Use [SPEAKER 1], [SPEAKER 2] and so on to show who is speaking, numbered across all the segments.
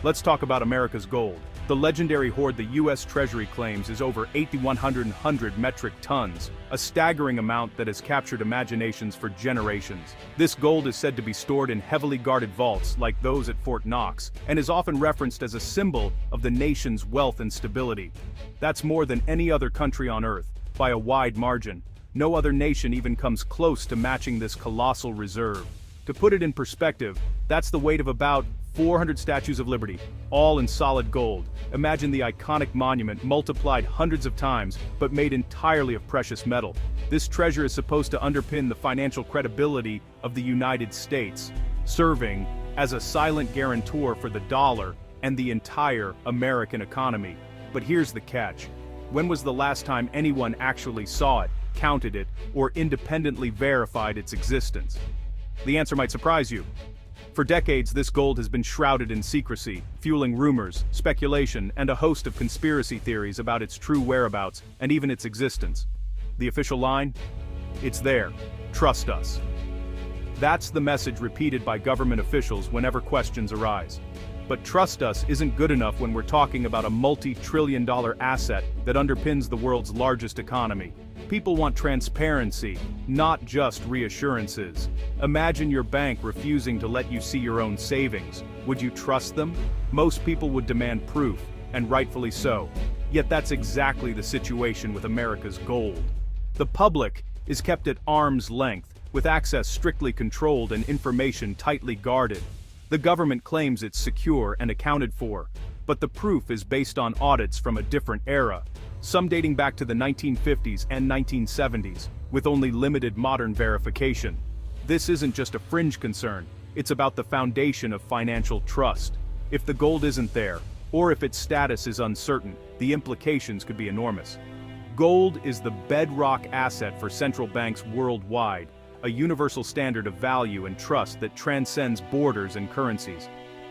[SPEAKER 1] Let's talk about America's gold. The legendary hoard the U.S. Treasury claims is over 8,100 metric tons, a staggering amount that has captured imaginations for generations. This gold is said to be stored in heavily guarded vaults like those at Fort Knox, and is often referenced as a symbol of the nation's wealth and stability. That's more than any other country on Earth, by a wide margin. No other nation even comes close to matching this colossal reserve. To put it in perspective, that's the weight of about 400 statues of liberty, all in solid gold. Imagine the iconic monument multiplied hundreds of times, but made entirely of precious metal. This treasure is supposed to underpin the financial credibility of the United States, serving as a silent guarantor for the dollar and the entire American economy. But here's the catch. When was the last time anyone actually saw it, counted it, or independently verified its existence? The answer might surprise you. For decades, this gold has been shrouded in secrecy, fueling rumors, speculation, and a host of conspiracy theories about its true whereabouts and even its existence. The official line? It's there. Trust us. That's the message repeated by government officials whenever questions arise. But trust us isn't good enough when we're talking about a multi-trillion-dollar asset that underpins the world's largest economy. People want transparency, not just reassurances. Imagine your bank refusing to let you see your own savings. Would you trust them? Most people would demand proof, and rightfully so. Yet that's exactly the situation with America's gold. The public is kept at arm's length, with access strictly controlled and information tightly guarded. The government claims it's secure and accounted for, but the proof is based on audits from a different era, some dating back to the 1950s and 1970s, with only limited modern verification. This isn't just a fringe concern, it's about the foundation of financial trust. If the gold isn't there, or if its status is uncertain, the implications could be enormous. Gold is the bedrock asset for central banks worldwide, a universal standard of value and trust that transcends borders and currencies.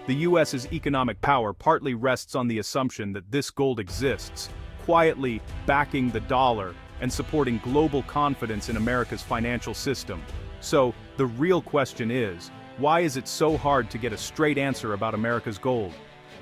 [SPEAKER 1] The US's economic power partly rests on the assumption that this gold exists, quietly backing the dollar and supporting global confidence in America's financial system. So, the real question is, why is it so hard to get a straight answer about America's gold?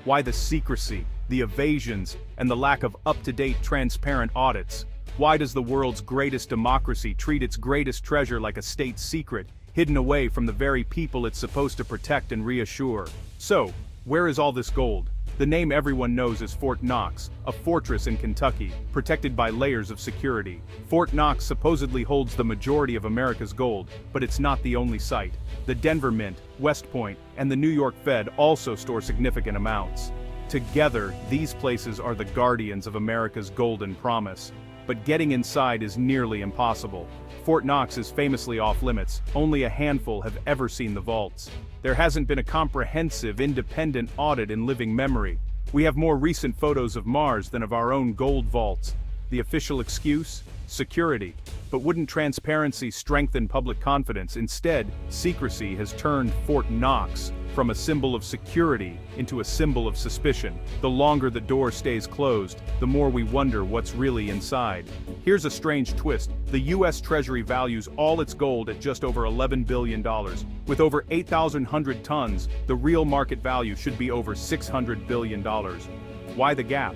[SPEAKER 1] Why the secrecy, the evasions, and the lack of up-to-date transparent audits? Why does the world's greatest democracy treat its greatest treasure like a state secret, hidden away from the very people it's supposed to protect and reassure? So, where is all this gold? The name everyone knows is Fort Knox, a fortress in Kentucky, protected by layers of security. Fort Knox supposedly holds the majority of America's gold, but it's not the only site. The Denver Mint, West Point, and the New York Fed also store significant amounts. Together, these places are the guardians of America's golden promise. But getting inside is nearly impossible. Fort Knox is famously off-limits. Only a handful have ever seen the vaults. There hasn't been a comprehensive, independent audit in living memory. We have more recent photos of Mars than of our own gold vaults. The official excuse? Security. But wouldn't transparency strengthen public confidence? Instead, secrecy has turned Fort Knox from a symbol of security into a symbol of suspicion. The longer the door stays closed, the more we wonder what's really inside. Here's a strange twist. The U.S. Treasury values all its gold at just over $11 billion. With over 8,100 tons, the real market value should be over $600 billion. Why the gap?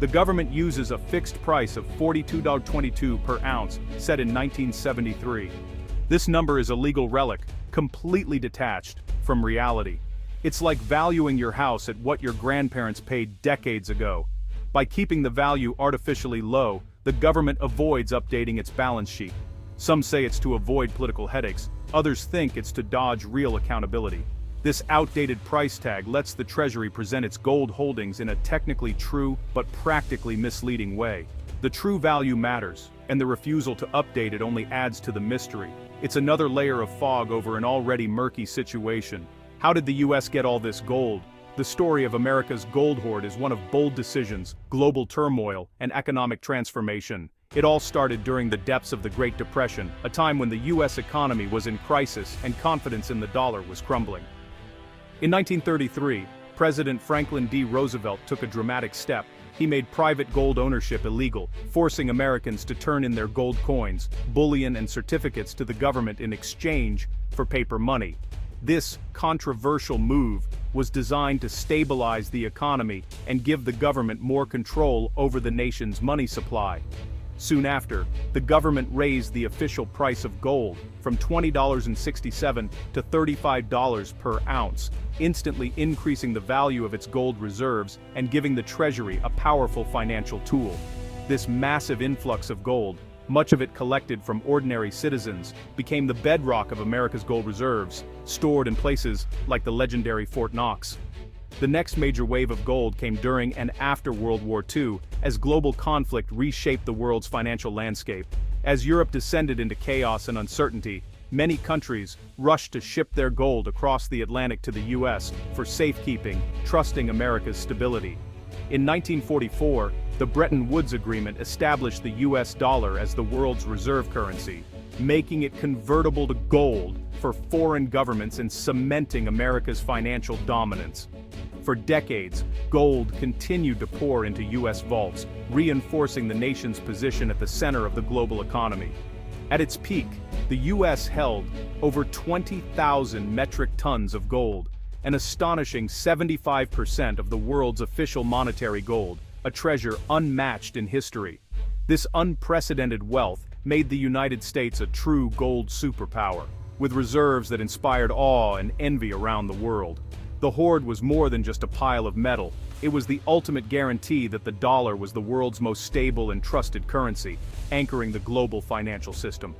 [SPEAKER 1] The government uses a fixed price of $42.22 per ounce, set in 1973. This number is a legal relic, completely detached from reality. It's like valuing your house at what your grandparents paid decades ago. By keeping the value artificially low, the government avoids updating its balance sheet. Some say it's to avoid political headaches, others think it's to dodge real accountability. This outdated price tag lets the Treasury present its gold holdings in a technically true but practically misleading way. The true value matters, and the refusal to update it only adds to the mystery. It's another layer of fog over an already murky situation. How did the US get all this gold? The story of America's gold hoard is one of bold decisions, global turmoil, and economic transformation. It all started during the depths of the Great Depression, a time when the US economy was in crisis and confidence in the dollar was crumbling. In 1933, President Franklin D. Roosevelt took a dramatic step. He made private gold ownership illegal, forcing Americans to turn in their gold coins, bullion and certificates to the government in exchange for paper money. This controversial move was designed to stabilize the economy and give the government more control over the nation's money supply. Soon after, the government raised the official price of gold from $20.67 to $35 per ounce, instantly increasing the value of its gold reserves and giving the Treasury a powerful financial tool. This massive influx of gold, much of it collected from ordinary citizens, became the bedrock of America's gold reserves, stored in places like the legendary Fort Knox. The next major wave of gold came during and after World War II, as global conflict reshaped the world's financial landscape. As Europe descended into chaos and uncertainty, many countries rushed to ship their gold across the Atlantic to the US for safekeeping, trusting America's stability. In 1944, the Bretton Woods Agreement established the US dollar as the world's reserve currency, making it convertible to gold for foreign governments and cementing America's financial dominance. For decades, gold continued to pour into US vaults, reinforcing the nation's position at the center of the global economy. At its peak, the US held over 20,000 metric tons of gold, an astonishing 75% of the world's official monetary gold, a treasure unmatched in history. This unprecedented wealth made the United States a true gold superpower, with reserves that inspired awe and envy around the world. The hoard was more than just a pile of metal. It was the ultimate guarantee that the dollar was the world's most stable and trusted currency, anchoring the global financial system.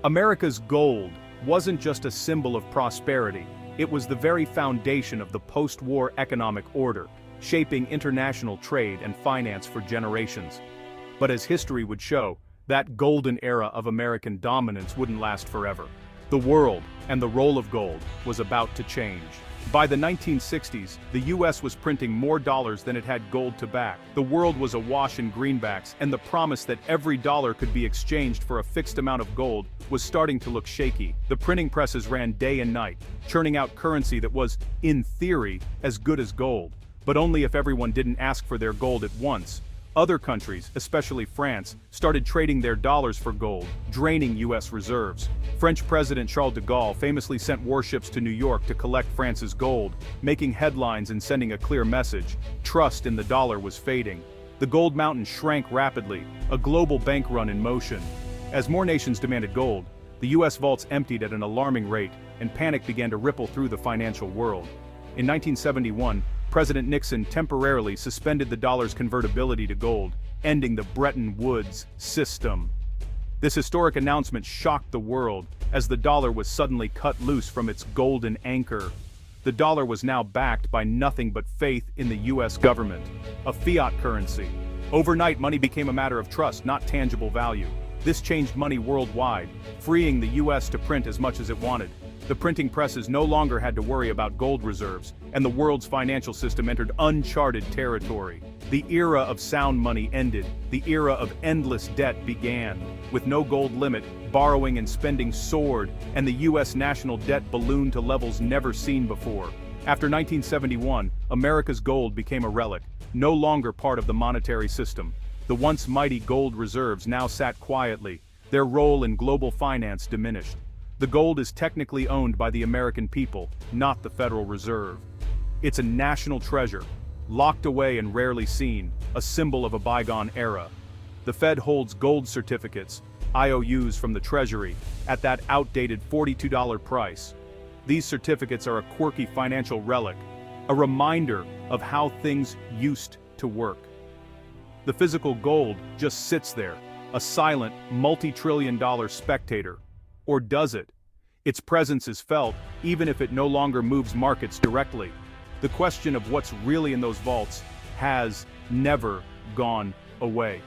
[SPEAKER 1] America's gold wasn't just a symbol of prosperity, it was the very foundation of the post-war economic order, shaping international trade and finance for generations. But as history would show, that golden era of American dominance wouldn't last forever. The world, and the role of gold, was about to change. By the 1960s, the US was printing more dollars than it had gold to back. The world was awash in greenbacks, and the promise that every dollar could be exchanged for a fixed amount of gold was starting to look shaky. The printing presses ran day and night, churning out currency that was, in theory, as good as gold, but only if everyone didn't ask for their gold at once. Other countries, especially France, started trading their dollars for gold, draining US reserves. French President Charles de Gaulle famously sent warships to New York to collect France's gold, making headlines and sending a clear message: trust in the dollar was fading. The gold mountain shrank rapidly, a global bank run in motion. As more nations demanded gold, the US vaults emptied at an alarming rate, and panic began to ripple through the financial world. In 1971, President Nixon temporarily suspended the dollar's convertibility to gold, ending the Bretton Woods system. This historic announcement shocked the world, as the dollar was suddenly cut loose from its golden anchor. The dollar was now backed by nothing but faith in the US government, a fiat currency. Overnight, money became a matter of trust, not tangible value. This changed money worldwide, freeing the US to print as much as it wanted. The printing presses no longer had to worry about gold reserves, and the world's financial system entered uncharted territory. The era of sound money ended, the era of endless debt began. With no gold limit, borrowing and spending soared, and the US national debt ballooned to levels never seen before. After 1971, America's gold became a relic, no longer part of the monetary system. The once mighty gold reserves now sat quietly, their role in global finance diminished. The gold is technically owned by the American people, not the Federal Reserve. It's a national treasure, locked away and rarely seen, a symbol of a bygone era. The Fed holds gold certificates, IOUs from the Treasury, at that outdated $42 price. These certificates are a quirky financial relic, a reminder of how things used to work. The physical gold just sits there, a silent, multi-trillion-dollar spectator. Or does it? Its presence is felt, even if it no longer moves markets directly. The question of what's really in those vaults has never gone away.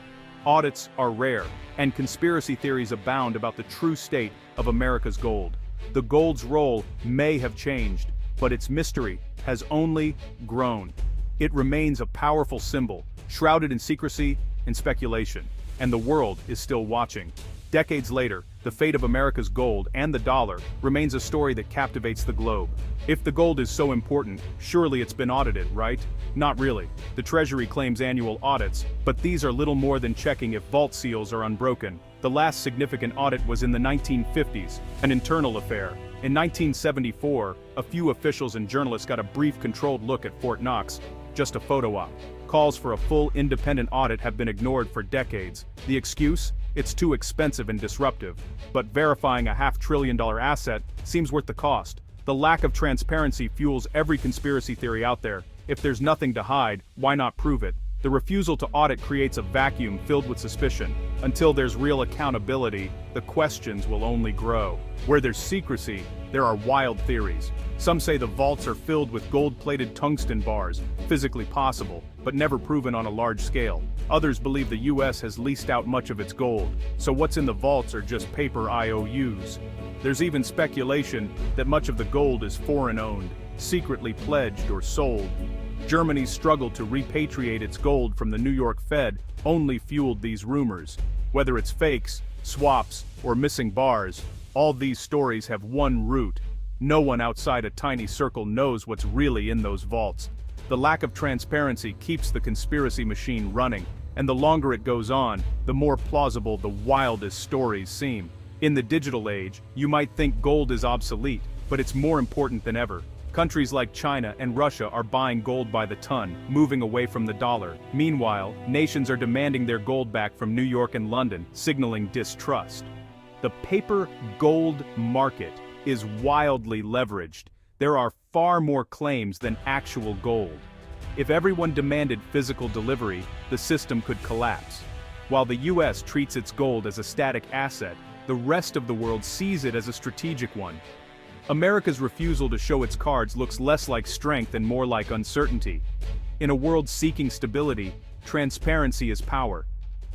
[SPEAKER 1] Audits are rare, and conspiracy theories abound about the true state of America's gold. The gold's role may have changed, but its mystery has only grown. It remains a powerful symbol, shrouded in secrecy and speculation, and the world is still watching. Decades later, the fate of America's gold and the dollar remains a story that captivates the globe. If the gold is so important, surely it's been audited, right? Not really. The Treasury claims annual audits, but these are little more than checking if vault seals are unbroken. The last significant audit was in the 1950s, an internal affair. In 1974, a few officials and journalists got a brief controlled look at Fort Knox, just a photo op. Calls for a full independent audit have been ignored for decades. The excuse? It's too expensive and disruptive. But verifying a $500 billion asset seems worth the cost. The lack of transparency fuels every conspiracy theory out there. If there's nothing to hide, why not prove it? The refusal to audit creates a vacuum filled with suspicion. Until there's real accountability, the questions will only grow. Where there's secrecy, there are wild theories. Some say the vaults are filled with gold-plated tungsten bars, physically possible, but never proven on a large scale. Others believe the US has leased out much of its gold, so what's in the vaults are just paper IOUs. There's even speculation that much of the gold is foreign-owned, secretly pledged or sold. Germany's struggle to repatriate its gold from the New York Fed only fueled these rumors. Whether it's fakes, swaps, or missing bars, all these stories have one root. No one outside a tiny circle knows what's really in those vaults. The lack of transparency keeps the conspiracy machine running, and the longer it goes on, the more plausible the wildest stories seem. In the digital age, you might think gold is obsolete, but it's more important than ever. Countries like China and Russia are buying gold by the ton, moving away from the dollar. Meanwhile, nations are demanding their gold back from New York and London, signaling distrust. The paper gold market is wildly leveraged. There are far more claims than actual gold. If everyone demanded physical delivery, the system could collapse. While the US treats its gold as a static asset, the rest of the world sees it as a strategic one. America's refusal to show its cards looks less like strength and more like uncertainty. In a world seeking stability, transparency is power.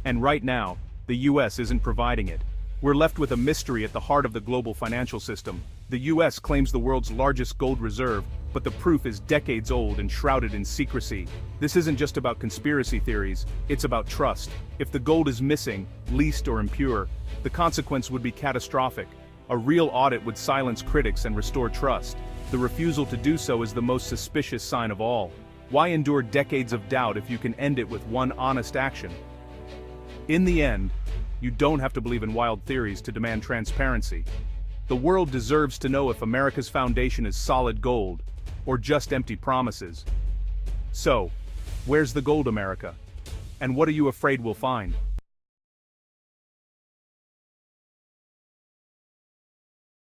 [SPEAKER 1] And right now, the US isn't providing it. We're left with a mystery at the heart of the global financial system. The US claims the world's largest gold reserve, but the proof is decades old and shrouded in secrecy. This isn't just about conspiracy theories, it's about trust. If the gold is missing, leased or impure, the consequence would be catastrophic. A real audit would silence critics and restore trust. The refusal to do so is the most suspicious sign of all. Why endure decades of doubt if you can end it with one honest action? In the end, you don't have to believe in wild theories to demand transparency. The world deserves to know if America's foundation is solid gold, or just empty promises. So, where's the gold, America? And what are you afraid we'll find?